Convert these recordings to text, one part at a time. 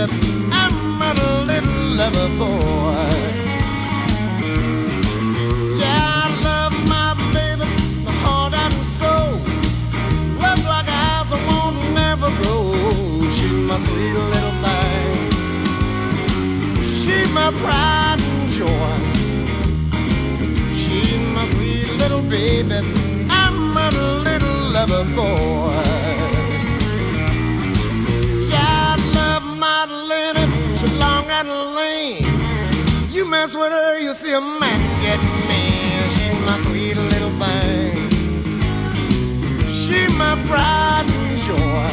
baby, I'm a little lover boy. Yeah, I love my baby, my heart and soul. Love like eyes I won't never grow. She's my sweet little thing. She's my pride and joy. She's my sweet little baby, I'm a little lover boy. Yeah, I love Madeline, she's long and lean. You mess with her, you see a man get mean. She's my sweet little thing. She's my pride and joy.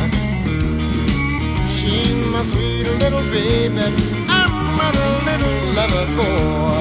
She's my sweet little baby, I'm a little lover boy.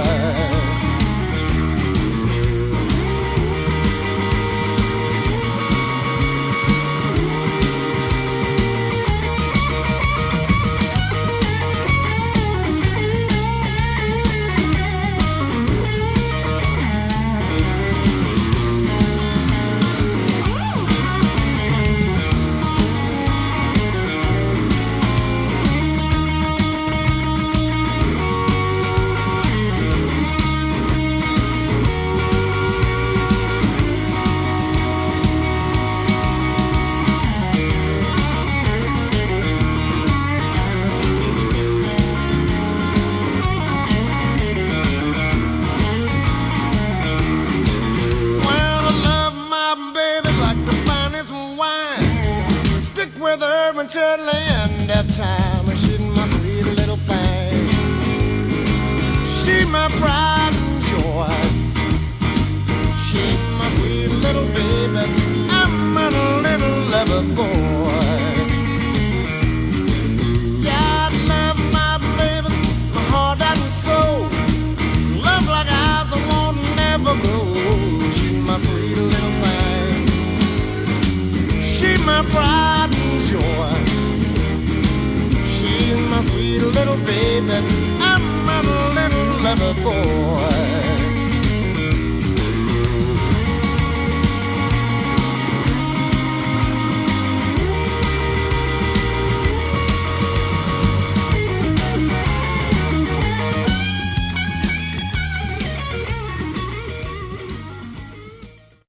With her until the end of time. She's my sweet little thing. She's my pride and joy. She's my sweet little baby, I'm a little lover boy. Yeah, I love my baby, my heart and soul. Love like eyes I won't never grow. She's my sweet little thing. She's my pride and joy. She's my sweet little baby, I'm a little lover boy.